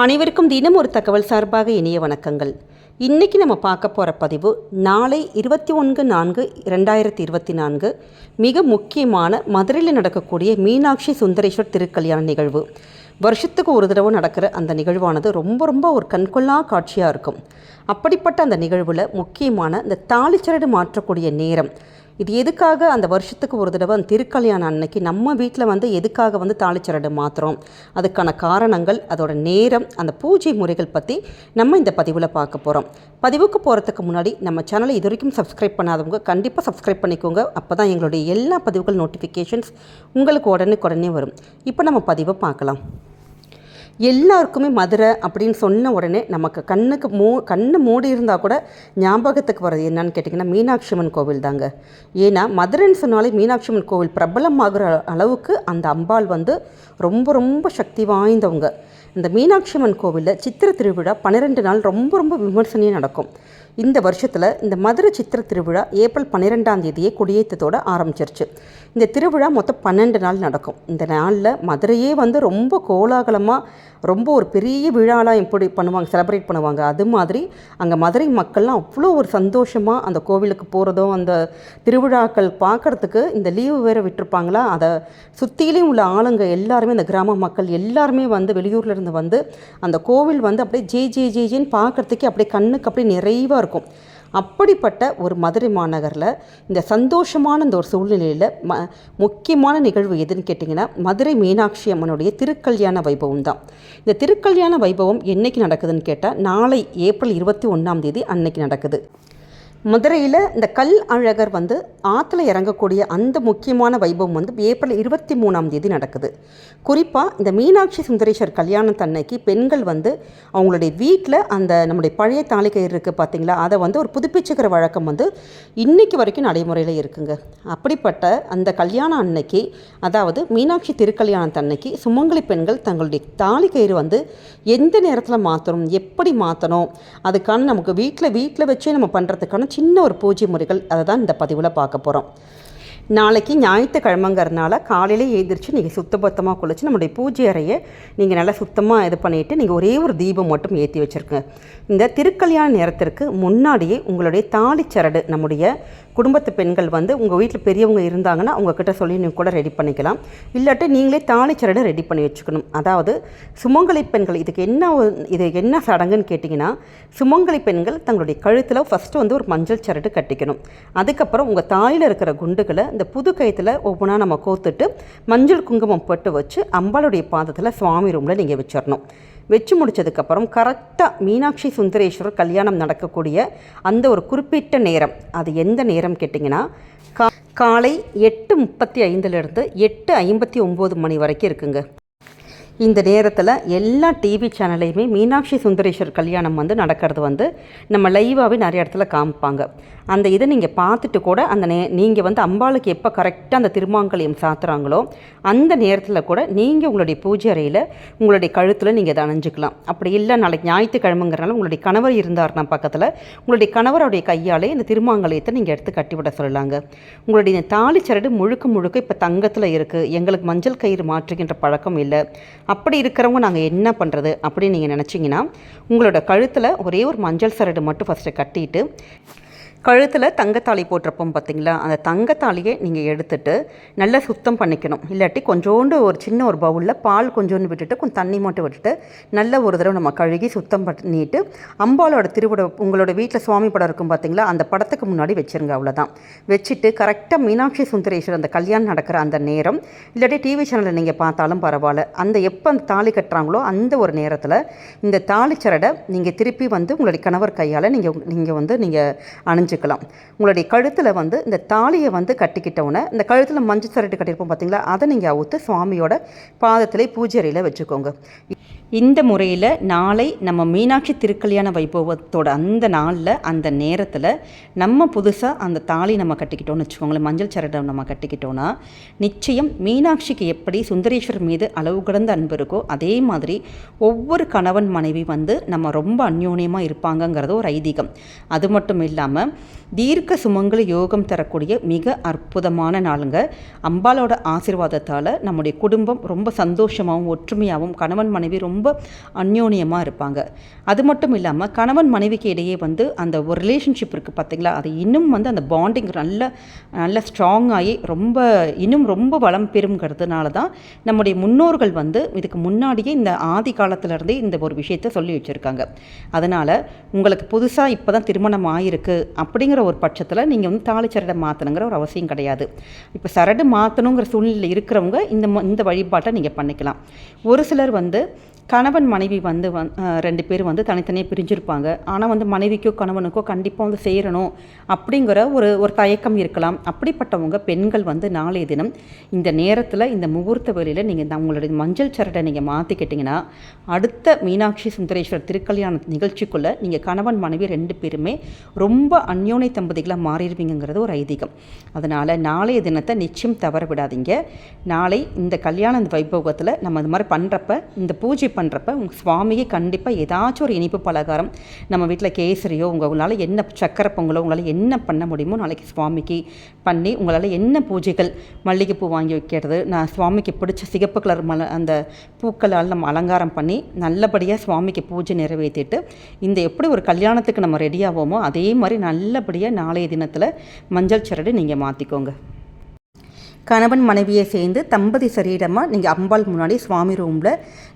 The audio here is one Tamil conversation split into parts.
அனைவருக்கும் தினம் ஒரு தகவல் சார்பாக இனிய வணக்கங்கள். இன்றைக்கி நம்ம பார்க்க போகிற பதிவு நாளை 21/4/2024 மிக முக்கியமான மதுரையில் நடக்கக்கூடிய மீனாட்சி சுந்தரேஸ்வர் திருக்கல்யாண நிகழ்வு. வருஷத்துக்கு ஒரு தடவை நடக்கிற அந்த நிகழ்வானது ரொம்ப ஒரு கண்கொள்ளா காட்சியாக இருக்கும். அப்படிப்பட்ட அந்த நிகழ்வில் முக்கியமான இந்த தாலிச்சரடு மாற்றக்கூடிய நேரம், இது எதுக்காக அந்த வருஷத்துக்கு ஒரு தடவை அந்த திருக்கல்யாணம் அன்னைக்கு நம்ம வீட்டில் எதுக்காக தாலிச்சரடு மாற்றுறோம், அதுக்கான காரணங்கள், அதோட நேரம், அந்த பூஜை முறைகள் பற்றி நம்ம இந்த பதிவில் பார்க்க போகிறோம். பதிவுக்கு போகிறதுக்கு முன்னாடி நம்ம சேனலை இது வரைக்கும் சப்ஸ்கிரைப் பண்ணாதவங்க கண்டிப்பாக சப்ஸ்கிரைப் பண்ணிக்கோங்க. அப்போ தான் எங்களுடைய எல்லா பதிவுகள் நோட்டிஃபிகேஷன்ஸ் உங்களுக்கு உடனே வரும். இப்போ நம்ம பதிவை பார்க்கலாம். எல்லாருக்குமே மதுரை அப்படின்னு சொன்ன உடனே நமக்கு கண்ணு மூடி இருந்தால் கூட ஞாபகத்துக்கு வர்றது என்னன்னு கேட்டிங்கன்னா மீனாட்சி அம்மன் கோவில் தாங்க. ஏன்னா மதுரைன்னு சொன்னாலே மீனாட்சி அம்மன் கோவில் பிரபலமாகிற அளவுக்கு அந்த அம்பாள் ரொம்ப சக்தி வாய்ந்தவங்க. இந்த மீனாட்சி அம்மன் கோவிலில் சித்திரை திருவிழா 12 நாள் ரொம்ப விமர்சனையாக நடக்கும். இந்த வருஷத்தில் இந்த மதுரை சித்திரை திருவிழா ஏப்ரல் 12ஆம் தேதியே கொடியேற்றத்தோடு ஆரம்பிச்சிருச்சு. இந்த திருவிழா மொத்தம் 12 நாள் நடக்கும். இந்த நாளில் மதுரையே ரொம்ப கோலாகலமாக ரொம்ப ஒரு பெரிய விழாலாம் எப்படி பண்ணுவாங்க, செலிப்ரேட் பண்ணுவாங்க. அது மாதிரி அங்கே மதுரை மக்கள்லாம் அவ்வளோ ஒரு சந்தோஷமாக அந்த கோவிலுக்கு போகிறதும் அந்த திருவிழாக்கள் பார்க்குறதுக்கு இந்த லீவு வேறு விட்டுருப்பாங்களா, அதை சுற்றிலையும் உள்ள ஆளுங்க எல்லாருமே, அந்த கிராம மக்கள் எல்லாருமே வெளியூர்லேருந்து அந்த கோவில் அப்படியே ஜேன்னு பார்க்குறதுக்கே அப்படியே கண்ணுக்கு அப்படியே நிறைவாக இருக்கும். அப்படிப்பட்ட ஒரு மதுரை மாநகரில் இந்த சந்தோஷமான இந்த ஒரு சூழ்நிலையில் முக்கியமான நிகழ்வு எதுன்னு கேட்டிங்கன்னா மதுரை மீனாட்சி அம்மனுடைய திருக்கல்யாண வைபவம் தான். இந்த திருக்கல்யாண வைபவம் என்றைக்கு நடக்குதுன்னு கேட்டால் நாளை ஏப்ரல் 21ஆம் தேதி அன்னைக்கு நடக்குது. மதுரையில் இந்த கல் அழகர் ஆற்றுல இறங்கக்கூடிய அந்த முக்கியமான வைபவம் ஏப்ரல் 23ஆம் தேதி நடக்குது. குறிப்பாக இந்த மீனாட்சி சுந்தரேஸ்வர் கல்யாணத்தன்னைக்கு பெண்கள் அவங்களுடைய வீட்டில் அந்த நம்முடைய பழைய தாலிக்கயிறு இருக்குது பார்த்திங்களா, அதை ஒரு புதுப்பிச்சுக்கிற வழக்கம் இன்றைக்கு வரைக்கும் நடைமுறையில் இருக்குங்க. அப்படிப்பட்ட அந்த கல்யாணம் அன்னைக்கு, அதாவது மீனாட்சி திருக்கல்யாணத்தன்னைக்கு சுமங்கலி பெண்கள் தங்களுடைய தாலிக்கயிறு எந்த நேரத்தில் மாற்றணும், எப்படி மாற்றணும், அதுக்கான நமக்கு வீட்டில் வச்சே நம்ம பண்ணுறதுக்கான சின்ன ஒரு பூஜை முறைகள், அதை தான் இந்த பதிவில் பார்க்க போகிறோம். நாளைக்கு ஞாயிற்றுக்கிழமைங்கிறதுனால காலையில் எழுந்திரிச்சு நீங்கள் சுத்தபத்தமாக குளிச்சு நம்முடைய பூஜை அறையை நீங்கள் நல்லா சுத்தமாக இது பண்ணிவிட்டு நீங்கள் ஒரே ஒரு தீபம் மட்டும் ஏற்றி வச்சுருங்க. இந்த திருக்கல்யாண நேரத்திற்கு முன்னாடியே உங்களுடைய தாலிச்சரடு, நம்முடைய குடும்பத்து பெண்கள் உங்கள் வீட்டில் பெரியவங்க இருந்தாங்கன்னா அவங்கக்கிட்ட சொல்லி நீங்கள் கூட ரெடி பண்ணிக்கலாம். இல்லாட்டி நீங்களே தாலிச்சரடு ரெடி பண்ணி வச்சுக்கணும். அதாவது சுமங்கலி பெண்கள் இது என்ன சடங்குன்னு கேட்டிங்கன்னா, சுமங்கலி பெண்கள் தங்களுடைய கழுத்தில் ஃபஸ்ட்டு ஒரு மஞ்சள் சரடு கட்டிக்கணும். அதுக்கப்புறம் உங்கள் தாயில் இருக்கிற குண்டுகளை இந்த புது கயத்தில் ஒவ்வொன்றா நம்ம கோத்துட்டு மஞ்சள் குங்குமம் போட்டு வச்சு அம்பாளுடைய பாதத்தில் சுவாமி ரூமில் நீங்கள் வச்சிடணும். வச்சு முடித்ததுக்கப்புறம் கரெக்டாக மீனாட்சி சுந்தரேஸ்வரர் கல்யாணம் நடக்கக்கூடிய அந்த ஒரு நேரம், அது எந்த நேரம் கேட்டிங்கன்னா காலை 8:35 8:59 மணி வரைக்கும் இருக்குங்க. இந்த நேரத்தில் எல்லா டிவி சேனல்லையுமே மீனாட்சி சுந்தரேஸ்வர் கல்யாணம் நடக்கிறது நம்ம லைவாகவே நிறைய இடத்துல காமிப்பாங்க. அந்த இதை நீங்கள் பார்த்துட்டு கூட அந்த நீங்கள் அம்பாளுக்கு எப்போ கரெக்டாக அந்த திருமாங்கல்யம் சாத்துறாங்களோ அந்த நேரத்தில் கூட நீங்கள் உங்களுடைய பூஜை அறையில் உங்களுடைய கழுத்தில் நீங்கள் இதை அணிஞ்சிக்கலாம். அப்படி இல்லை நாளைக்கு ஞாயிற்றுக்கிழமைங்கிறனால உங்களுடைய கணவர் இருந்தார்னா பக்கத்தில் உங்களுடைய கணவருடைய கையாலே இந்த திருமாங்கல்யத்தை நீங்கள் எடுத்து கட்டிவிட சொல்லலாங்க. உங்களுடைய தாலிச்சரடு முழுக்க இப்போ தங்கத்தில் இருக்குது, எங்களுக்கு மஞ்சள் கயிறு மாற்றுகின்ற பழக்கம் இல்லை, அப்படி இருக்கிறவங்க நாங்கள் என்ன பண்ணுறது அப்படின்னு நீங்கள் நினச்சிங்கன்னா உங்களோட கழுத்தில் ஒரே ஒரு மஞ்சள் சரடு மட்டும் ஃபஸ்ட்டு கட்டிட்டு கழுத்தில் தங்கத்தாலி போட்டிருப்போம் பார்த்திங்களா, அந்த தங்கத்தாலியை நீங்கள் எடுத்துகிட்டு நல்லா சுத்தம் பண்ணிக்கணும். இல்லாட்டி கொஞ்சோண்டு ஒரு சின்ன ஒரு பவுலில் பால் கொஞ்சோண்டு விட்டுட்டு கொஞ்சம் தண்ணி மட்டும் விட்டுட்டு நல்ல ஒரு தடவை நம்ம கழுகி சுத்தம் பண்ணிட்டு அம்பாலோட உங்களோட வீட்டில் சுவாமி படம் இருக்கும் பார்த்திங்களா, அந்த படத்துக்கு முன்னாடி வச்சுருங்க. அவ்வளோதான். வச்சுட்டு கரெக்டாக மீனாட்சி சுந்தரேஸ்வர் அந்த கல்யாணம் நடக்கிற அந்த நேரம், இல்லாட்டி டிவி சேனலில் நீங்கள் பார்த்தாலும் பரவாயில்ல, அந்த எப்போ அந்த தாலி கட்டுறாங்களோ அந்த ஒரு நேரத்தில் இந்த தாலிச்சரடை நீங்கள் திருப்பி உங்களுடைய கணவர் கையால் நீங்கள் அணிஞ்சு உங்களுடைய கழுத்தில் இந்த தாலியை கட்டிக்கிட்டவுடனே இந்த கழுத்தில் மஞ்சள் சரட்டு கட்டியிருப்போம் பார்த்தீங்களா, அதை நீங்கள் அவுத்து சுவாமியோட பாதத்திலே பூஜை அறையில் வச்சுக்கோங்க. இந்த முறையில் நாளை நம்ம மீனாட்சி திருக்கல்யாண வைபவத்தோட அந்த நாளில் அந்த நேரத்தில் நம்ம புதுசாக அந்த தாலி நம்ம கட்டிக்கிட்டோன்னு வச்சுக்கோங்களேன், மஞ்சள் சரடை நம்ம கட்டிக்கிட்டோன்னா நிச்சயம் மீனாட்சிக்கு எப்படி சுந்தரேஸ்வரர் மீது அளவு கடந்த அன்பு இருக்கோ அதே மாதிரி ஒவ்வொரு கணவன் மனைவி நம்ம ரொம்ப அந்யோன்யமாக இருப்பாங்கங்கிறது ஒரு ஐதீகம். அது மட்டும் இல்லாமல் தீர்க்க சுமங்கல யோகம் தரக்கூடிய மிக அற்புதமான நாளுங்க. அம்பாலோட ஆசீர்வாதத்தால் நம்முடைய குடும்பம் ரொம்ப சந்தோஷமாகவும் ஒற்றுமையாகவும் கணவன் மனைவி ரொம்ப அந்யோன்யமாக இருப்பாங்க. அது மட்டும் இல்லாமல் கணவன் மனைவிக்கு இடையே வந்து அந்த ஒரு ரிலேஷன்ஷிப் இருக்குது பார்த்திங்களா, அது இன்னும் வந்து அந்த பாண்டிங் நல்ல ஸ்ட்ராங் ஆகி இன்னும் ரொம்ப வளம் பெறுங்கிறதுனால தான் நம்முடைய முன்னோர்கள் வந்து இதுக்கு முன்னாடியே இந்த ஆதி காலத்திலேருந்தே இந்த ஒரு விஷயத்தை சொல்லி வச்சுருக்காங்க. அதனால் உங்களுக்கு புதுசாக இப்போ தான் திருமணம் ஆகிருக்கு அப்படிங்கிற ஒரு பட்சத்தில் நீங்கள் வந்து தாலி சரடை மாற்றணுங்கிற ஒரு அவசியம் கிடையாது. இப்போ சரடு மாற்றணுங்கிற சூழ்நிலை இருக்கிறவங்க இந்த வழிபாட்டை நீங்கள் பண்ணிக்கலாம். ஒரு சிலர் வந்து கணவன் மனைவி வந்து 2 பேர் வந்து தனித்தனியாக பிரிஞ்சிருப்பாங்க. ஆனால் வந்து மனைவிக்கோ கணவனுக்கோ கண்டிப்பாக வந்து சேரணும் அப்படிங்கிற ஒரு தயக்கம் இருக்கலாம். அப்படிப்பட்டவங்க பெண்கள் வந்து நாளைய தினம் இந்த நேரத்தில் இந்த முகூர்த்த வேளையில் நீங்கள் உங்களுடைய மஞ்சள் சரடை நீங்கள் மாற்றிக்கிட்டிங்கன்னா அடுத்த மீனாட்சி சுந்தரேஸ்வரர் திருக்கல்யாண நிகழ்ச்சிக்குள்ளே நீங்கள் கணவன் மனைவி 2 பேருமே ரொம்ப அந்யோன்ய தம்பதிகளாக மாறிடுவீங்கிறது ஒரு ஐதீகம். அதனால் நாளைய தினத்தை நிச்சயம் தவற விடாதீங்க. நாளை இந்த கல்யாண வைபோகத்தில் நம்ம இது மாதிரி பண்ணுறப்ப, இந்த பூஜை பண்ணுறப்ப உங்கள் சுவாமிக்கு கண்டிப்பாக ஏதாச்சும் ஒரு இனிப்பு பலகாரம், நம்ம வீட்டில் கேசரியோ, உங்களால் என்ன சக்கரை பொங்கலோ, உங்களால் என்ன பண்ண முடியுமோ நாளைக்கு சுவாமிக்கு பண்ணி, உங்களால் என்ன பூஜைகள், மல்லிகைப்பூ வாங்கி வைக்கிறது, நான் சுவாமிக்கு பிடிச்ச சிகப்பு கலர் அந்த பூக்களால் நம்ம அலங்காரம் பண்ணி நல்லபடியாக சுவாமிக்கு பூஜை நிறைவேற்றிட்டு இந்த எப்படி ஒரு கல்யாணத்துக்கு நம்ம ரெடியாவோமோ அதே மாதிரி நல்லபடியாக நாளைய தினத்தில் மஞ்சள் சரடு நீங்கள் மாற்றிக்கோங்க. கணவன் மனைவியை சேர்ந்து தம்பதி சரீரமாக நீங்கள் அம்பாள் முன்னாடி சுவாமி ரூமில்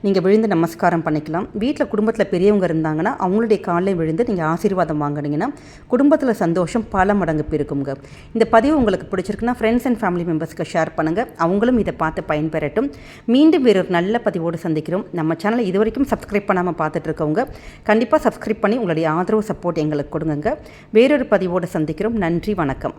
நீங்கள் விழுந்து நமஸ்காரம் பண்ணிக்கலாம். வீட்டில் குடும்பத்தில் பெரியவங்க இருந்தாங்கன்னா அவங்களுடைய காலையும் விழுந்து நீங்கள் ஆசீர்வாதம் வாங்கினீங்கன்னா குடும்பத்தில் சந்தோஷம் பல மடங்கு பெருக்குங்க. இந்த பதிவு உங்களுக்கு பிடிச்சிருக்குன்னா ஃப்ரெண்ட்ஸ் அண்ட் ஃபேமிலி மெம்பர்ஸ்க்கு ஷேர் பண்ணுங்கள். அவங்களும் இதை பார்த்து பயன்பெறட்டும். மீண்டும் வேறொரு நல்ல பதிவோடு சந்திக்கிறோம். நம்ம சேனலை இது வரைக்கும் சப்ஸ்கிரைப் பண்ணாமல் பார்த்துட்டு இருக்கவங்க கண்டிப்பாக சப்ஸ்கிரைப் பண்ணி உங்களுடைய ஆதரவு சப்போர்ட் எங்களுக்கு கொடுங்க. வேறொரு பதிவோடு சந்திக்கிறோம். நன்றி, வணக்கம்.